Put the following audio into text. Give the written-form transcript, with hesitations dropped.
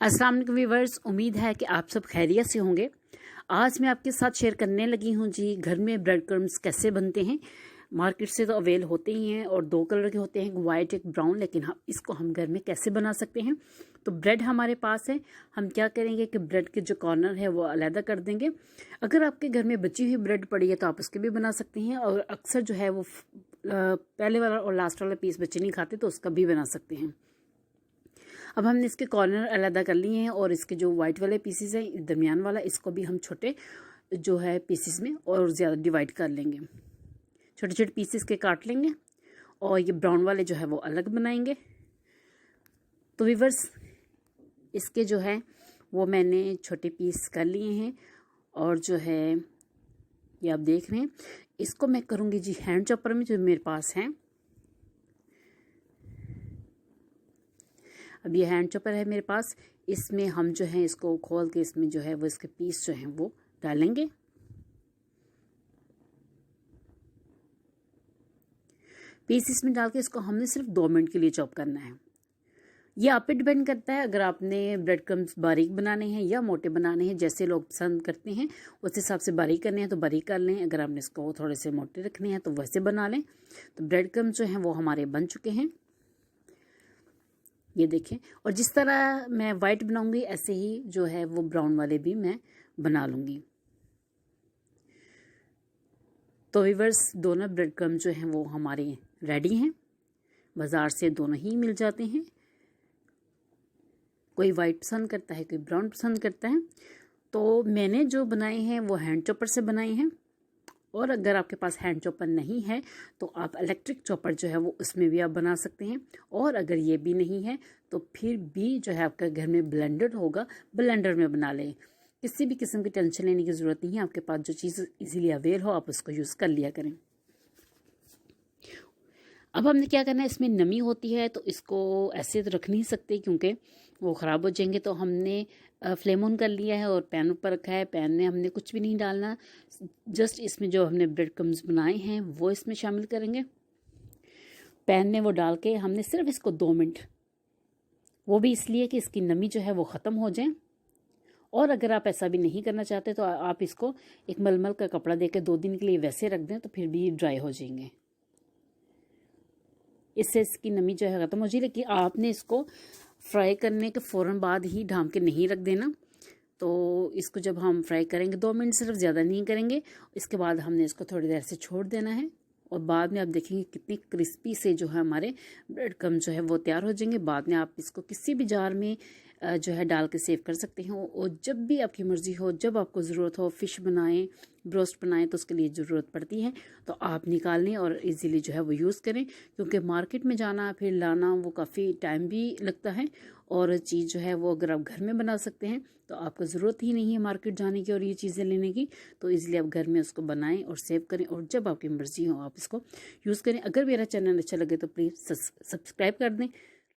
अस्सलाम वालेकुम व्यूअर्स, उम्मीद है कि आप सब खैरियत से होंगे। आज मैं आपके साथ शेयर करने लगी हूँ जी घर में ब्रेड क्रम्स कैसे बनते हैं। मार्केट से तो अवेल होते ही हैं और दो कलर के होते हैं, एक वाइट एक ब्राउन, लेकिन इसको हम घर में कैसे बना सकते हैं। तो ब्रेड हमारे पास है, हम क्या करेंगे कि ब्रेड के जो कॉर्नर है वो अलहदा कर देंगे। अगर आपके घर में बची हुई ब्रेड पड़ी है तो आप उसके भी बना सकते हैं, और अक्सर जो है वो पहले वाला और लास्ट वाला पीस बच्चे नहीं खाते तो उसका भी बना सकते हैं। अब हमने इसके कॉर्नर अलग कर लिए हैं और इसके जो वाइट वाले पीसेस हैं दरमियान वाला, इसको भी हम छोटे जो है पीसेस में और ज़्यादा डिवाइड कर लेंगे। छोटे छोटे पीसेस के काट लेंगे और ये ब्राउन वाले जो है वो अलग बनाएंगे। तो व्यूअर्स, इसके जो है वो मैंने छोटे पीस कर लिए हैं और जो है ये आप देख रहे हैं। इसको मैं करूँगी जी हैंड चॉपर में, जो मेरे पास है। अब ये हैंड चॉपर है मेरे पास, इसमें हम जो है इसको खोल के इसमें जो है वो इसके पीस जो हैं वो डालेंगे। पीस इसमें डाल के इसको हमने सिर्फ 2 मिनट के लिए चॉप करना है। ये आप पे डिपेंड करता है, अगर आपने ब्रेड क्रम्स बारीक बनाने हैं या मोटे बनाने हैं, जैसे लोग पसंद करते हैं उस हिसाब से बारीक करने हैं तो बारीक कर लें। अगर आपने इसको थोड़े से मोटे रखने हैं तो वैसे बना लें। तो ब्रेड क्रम्स जो हैं वो हमारे बन चुके हैं, ये देखें। और जिस तरह मैं वाइट बनाऊंगी ऐसे ही जो है वो ब्राउन वाले भी मैं बना लूँगी। तो व्यूअर्स, दोनों ब्रेड क्रम्ब जो हैं वो हमारे रेडी हैं। बाज़ार से दोनों ही मिल जाते हैं, कोई वाइट पसंद करता है कोई ब्राउन पसंद करता है। तो मैंने जो बनाए हैं वो हैंड चॉपर से बनाए हैं, और अगर आपके पास हैंड चॉपर नहीं है तो आप इलेक्ट्रिक चॉपर जो है वो उसमें भी आप बना सकते हैं। और अगर ये भी नहीं है तो फिर भी जो है आपका घर में ब्लेंडर होगा, ब्लेंडर में बना लें। किसी भी किस्म की टेंशन लेने की ज़रूरत नहीं है, आपके पास जो चीज़ इजीली अवेल हो आप उसको यूज़ कर लिया करें। अब हमने क्या करना है, इसमें नमी होती है तो इसको ऐसे तो रख नहीं सकते क्योंकि वो ख़राब हो जाएंगे। तो हमने फ्लेम ऑन कर लिया है और पैन ऊपर रखा है। पैन में हमने कुछ भी नहीं डालना, जस्ट इसमें जो हमने ब्रेड क्रम्स बनाए हैं वो इसमें शामिल करेंगे। पैन में वो डाल के हमने सिर्फ इसको 2 मिनट, वो भी इसलिए कि इसकी नमी जो है वो ख़त्म हो जाए। और अगर आप ऐसा भी नहीं करना चाहते तो आप इसको एक मलमल का कपड़ा देकर 2 दिन के लिए वैसे रख दें तो फिर भी ड्राई हो जाएंगे। इससे इसकी नमी जो है ख़त्म हो जाए। लेकिन आपने इसको फ्राई करने के फ़ौरन बाद ही ढाँप के नहीं रख देना। तो इसको जब हम फ्राई करेंगे 2 मिनट, सिर्फ ज़्यादा नहीं करेंगे। इसके बाद हमने इसको थोड़ी देर से छोड़ देना है और बाद में आप देखेंगे कितनी क्रिस्पी से जो है हमारे ब्रेड क्रम्ब जो है वो तैयार हो जाएंगे। बाद में आप इसको किसी भी जार में जो है डाल के सेव कर सकते हैं। और जब भी आपकी मर्ज़ी हो, जब आपको ज़रूरत हो, फ़िश बनाएं, ब्रोस्ट बनाएं तो उसके लिए ज़रूरत पड़ती है तो आप निकाल लें और इजीली जो है वो यूज़ करें। क्योंकि मार्केट में जाना फिर लाना वो काफ़ी टाइम भी लगता है, और चीज़ जो है वो अगर आप घर में बना सकते हैं तो आपको ज़रूरत ही नहीं है मार्केट जाने की और ये चीज़ें लेने की। तो इजीली आप घर में उसको बनाएं और सेव करें, और जब आपकी मर्ज़ी हो आप इसको यूज़ करें। अगर मेरा चैनल अच्छा लगे तो प्लीज़ सब्सक्राइब कर दें।